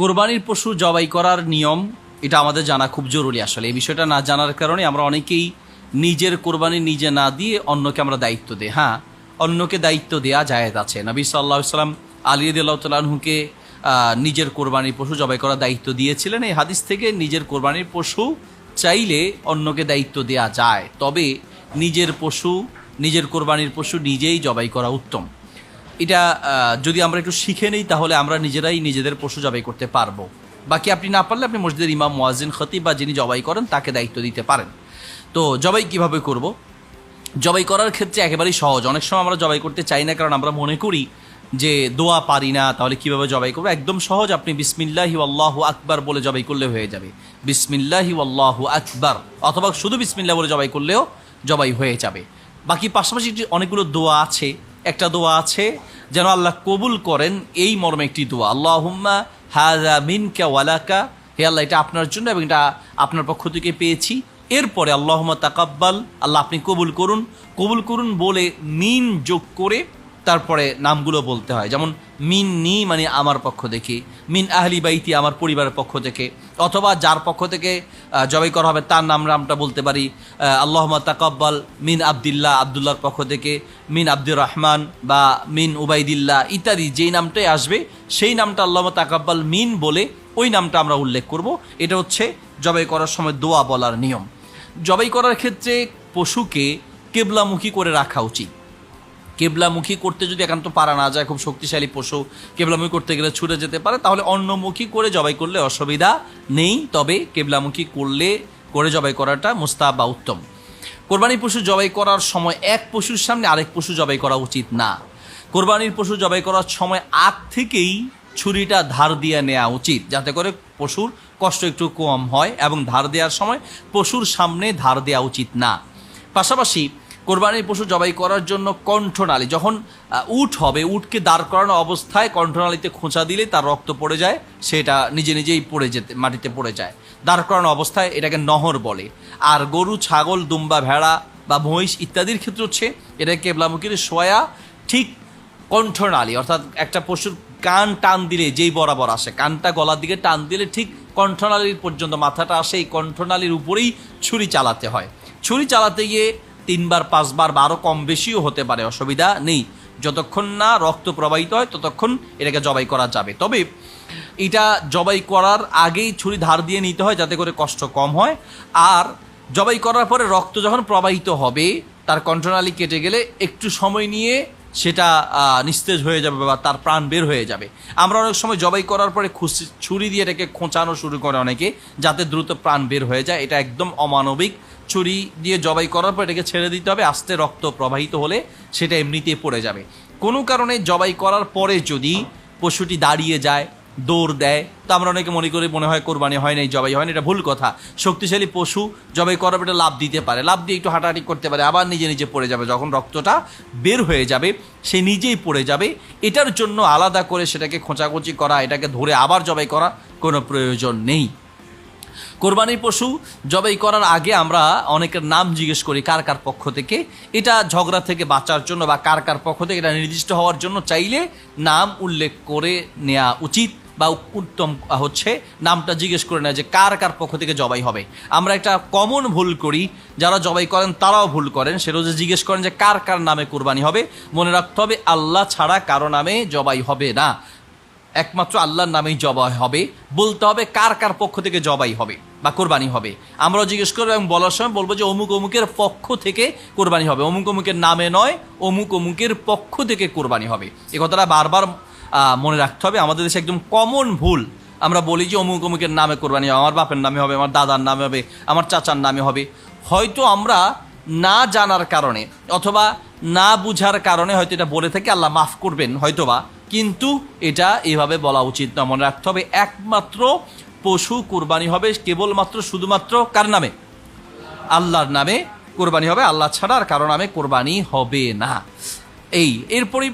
কোরবানির পশু জবাই করার নিয়ম এটা আমাদের জানা খুব জরুরি। আসলে এই বিষয়টা না জানার কারণে আমরা অনেকেই নিজের কোরবানি নিজে না দিয়ে অন্যকে আমরা দায়িত্ব দিই। হ্যাঁ, অন্যকে দায়িত্ব দেওয়া জায়েজ আছে। নবী সাল্লাল্লাহু আলাইহি ওয়াসাল্লাম আলী রাদিয়াল্লাহু তাআলা আনহুকে নিজের কোরবানির পশু জবাই করার দায়িত্ব দিয়েছিলেন। এই হাদিস থেকে নিজের কোরবানির পশু চাইলে অন্যকে দায়িত্ব দেওয়া যায়, তবে নিজের পশু নিজের কোরবানির পশু নিজেই জবাই করা উত্তম। এটা যদি আমরা একটু শিখে নিই তাহলে আমরা নিজেরাই নিজেদের পশু জবাই করতে পারবো। বাকি আপনি না পারলে আপনি মসজিদের ইমাম, মুয়াজ্জিন, খতিব বা যিনি জবাই করেন তাকে দায়িত্ব দিতে পারেন। তো জবাই কিভাবে করব? জবাই করার ক্ষেত্রে একেবারেই সহজ। অনেক সময় আমরা জবাই করতে চাই না, কারণ আমরা মনে করি যে দোয়া পারি না, তাহলে কিভাবে জবাই করবো? একদম সহজ, আপনি বিসমিল্লাহি আল্লাহু আকবার বলে জবাই করলে হয়ে যাবে। বিসমিল্লাহি আল্লাহু আকবার, অথবা শুধু বিসমিল্লাহ বলে জবাই করলেও জবাই হয়ে যাবে। বাকি পাশাপাশি অনেকগুলো দোয়া আছে। একটা দোয়া আছে যেন আল্লাহ কবুল করেন এই মর্মে একটি দোয়া, আল্লাহুম্মা হাযা মিনকা ওয়ালাকা, হে আল্লাহ এটা আপনার জন্য এবং এটা আপনার পক্ষ থেকে পেয়েছি। এরপরে আল্লাহুম্মা তাকাব্বাল, আল্লাহ আপনি কবুল করুন। কবুল করুন বলে মিন যোগ করে তারপরে নামগুলো বলতে হয়, যেমন মিন নি মানে আমার পক্ষ থেকে, মিন আহলি বাইতি আমার পরিবারের পক্ষ থেকে, অথবা যার পক্ষ থেকে জবাই করা হবে তার নামটা বলতে পারি, আল্লাহুম্মা তাকাব্বাল মিন আব্দুল্লাহ, আব্দুল্লাহর পক্ষ থেকে, মিন আব্দুর রহমান বা মিন উবাইদিল্লাহ ইত্যাদি যেই নামটাই আসবে সেই নামটা আল্লাহুম্মা তাকাব্বাল মিন বলে ওই নামটা আমরা উল্লেখ করব। এটা হচ্ছে জবাই করার সময় দোয়া বলার নিয়ম। জবাই করার ক্ষেত্রে পশুকে কেবলামুখী করে রাখা উচিত। কেবলামুখী করতে যদি একান্ত পারা না যায়, খুব শক্তিশালী পশু, কেবলামুখী করতে গেলে ছুটে যেতে পারে, তাহলে অন্যমুখী করে জবাই করলে অসুবিধা নেই। তবে কেবলামুখী করে জবাই করাটা মুস্তাহাব বা উত্তম। কোরবানির পশু জবাই করার সময় এক পশুর সামনে আরেক পশু জবাই করা উচিত না। কোরবানির পশু জবাই করার সময় আগ থেকেই ছুরিটা ধার দিয়ে নেওয়া উচিত, যাতে করে পশুর কষ্ট একটু কম হয়, এবং ধার দেওয়ার সময় পশুর সামনে ধার দেওয়া উচিত না। পাশাপাশি কোরবানির পশু জবাই করার জন্য কণ্ঠনালী, যখন উট হবে, উটকে দাঁড় করানো অবস্থায় কণ্ঠনালীতে খোঁচা দিলে তার রক্ত পড়ে যায়, সেটা নিজেই মাটিতে পড়ে যায়। দাঁড় করানো অবস্থায় এটাকে নহর বলে। আর গরু, ছাগল, দুম্বা, ভেড়া বা মহিষ ইত্যাদির ক্ষেত্রে হচ্ছে এটাকে কেবলামুখীর শোয়া ঠিক কণ্ঠনালী, অর্থাৎ একটা পশুর কান টান দিলে যেই বরাবর আসে, কানটা গলার দিকে টান দিলে ঠিক কণ্ঠনালীর পর্যন্ত মাথাটা আসে, এই কণ্ঠনালীর উপরেই ছুরি চালাতে হয়। ছুরি চালাতে গিয়ে 3 বার 5 বার বা আরও কম বেশিও হতে পারে, অসুবিধা নেই। যতক্ষণ না রক্ত প্রবাহিত হয় ততক্ষণ এটাকে জবাই করা যাবে। তবে এটা জবাই করার আগেই ছুরি ধার দিয়ে নিতে হয়, যাতে করে কষ্ট কম হয়। আর জবাই করার পরে রক্ত যখন প্রবাহিত হবে, তার কণ্ঠনালী কেটে গেলে একটু সময় নিয়ে সেটা নিস্তেজ হয়ে যাবে বা তার প্রাণ বের হয়ে যাবে। আমরা অনেক সময় জবাই করার পরে ছুরি দিয়ে এটাকে খোঁচানো শুরু করে অনেকে, যাতে দ্রুত প্রাণ বের হয়ে যায়। এটা একদম অমানবিক। ছুরি দিয়ে জবাই করার পর এটাকে ছেড়ে দিতে হবে, আস্তে রক্ত প্রবাহিত হলে সেটা এমনিতেই পড়ে যাবে। কোনো কারণে জবাই করার পরে যদি পশুটি দাঁড়িয়ে যায়, দৌড় দেয়, তো আমরা অনেকে মনে হয় কোরবানি হয় নাই, জবাই হয় না। এটা ভুল কথা। শক্তিশালী পশু জবাই করার পরে লাফ দিতে পারে, লাফ দিয়ে একটু হাঁটাহাঁটি করতে পারে, আবার নিজে পড়ে যাবে। যখন রক্তটা বের হয়ে যাবে সে নিজেই পড়ে যাবে। এটার জন্য আলাদা করে সেটাকে খোঁচাখুচি করা, এটাকে ধরে আবার জবাই করা কোনো প্রয়োজন নেই। কোরবানির পশু জবাই করার আগে আমরা অনেকের নাম জিজ্ঞেস করি কার কার পক্ষ থেকে। এটা ঝগড়া থেকে বাঁচার জন্য বা কার কার পক্ষ থেকে এটা নির্দিষ্ট হওয়ার জন্য চাইলে নাম উল্লেখ করে নেওয়া উচিত, বা উত্তম হচ্ছে নামটা জিজ্ঞেস করে নেওয়া যে কার কার পক্ষ থেকে জবাই হবে। আমরা একটা কমন ভুল করি, যারা জবাই করেন তারাও ভুল করেন, সেটা যে জিজ্ঞেস করেন যে কার কার নামে কোরবানি হবে। মনে রাখতে হবে আল্লাহ ছাড়া কারো নামে জবাই হবে না, একমাত্র আল্লাহর নামেই জবাই হবে। বলতে হবে কার কার পক্ষ থেকে জবাই হবে বা কোরবানি হবে। আমরাও জিজ্ঞেস করবো এবং বলার সময় বলবো যে অমুক অমুকের পক্ষ থেকে কোরবানি হবে, অমুক অমুকের নামে নয়, অমুক অমুকের পক্ষ থেকে কোরবানি হবে। এ কথাটা বারবার মনে রাখতে হবে। আমাদের দেশে একদম কমন ভুল, আমরা বলি যে অমুক অমুকের নামে কোরবানি হবে, আমার বাপের নামে হবে, আমার দাদার নামে হবে, আমার চাচার নামে হবে। হয়তো আমরা না জানার কারণে অথবা না বুঝার কারণে হয়তো এটা বলে থাকি, আল্লাহ মাফ করবেন হয়তোবা, কিন্তু এটা এভাবে বলা উচিত না। মনে রাখতে হবে একমাত্র পশু কোরবানি হবে কেবলমাত্র শুধুমাত্র কার নামে? আল্লাহর নামে কোরবানি হবে, আল্লাহ ছাড়া আর কারো নামে কোরবানি হবে না। এরপরে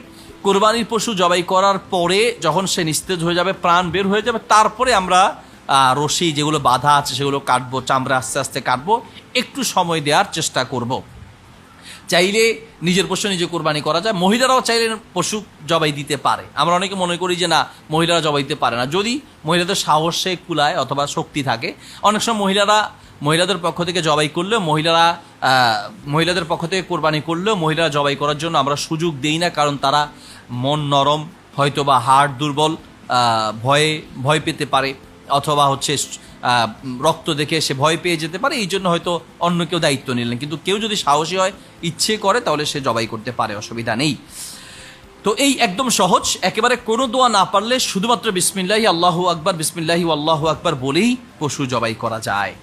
কোরবানির পশু জবাই করার পরে যখন সে নিস্তেজ হয়ে যাবে, প্রাণ বের হয়ে যাবে, তারপরে আমরা রশি যেগুলো বাঁধা আছে সেগুলো কাটবো, চামড়া আস্তে আস্তে কাটবো, একটু সময় দেওয়ার চেষ্টা করব। চাইলে নিজের পশু নিজে কোরবানি করা যায়, মহিলারাও চাইলে পশু জবাই দিতে পারে। আমরা অনেকে মনে করি যে না, মহিলারা জবাই দিতে পারে না। যদি মহিলাদের সাহসে কুলায় অথবা শক্তি থাকে, অনেক সময় মহিলাদের পক্ষ থেকে জবাই করলেও মহিলাদের পক্ষ থেকে কোরবানি করলেও মহিলারা জবাই করার জন্য আমরা সুযোগ দেই না, কারণ তারা মন নরম, হয়তো বা হাড় দুর্বল, ভয় পেতে পারে, অথবা হচ্ছে রক্ত দেখে সে ভয় পেয়ে যেতে পারে। এই জন্য হয়তো অন্য কেউ দায়িত্ব নিলেন। কিন্তু কেউ যদি সাহসী হয়, ইচ্ছে করে, তাহলে সে জবাই করতে পারে, অসুবিধা নেই। তো এই একদম সহজ, একেবারে কোনো দোয়া না পারলে শুধুমাত্র বিসমিল্লাহি আল্লাহু আকবার, বিসমিল্লাহি আল্লাহু আকবার বলেই পশু জবাই করা যায়।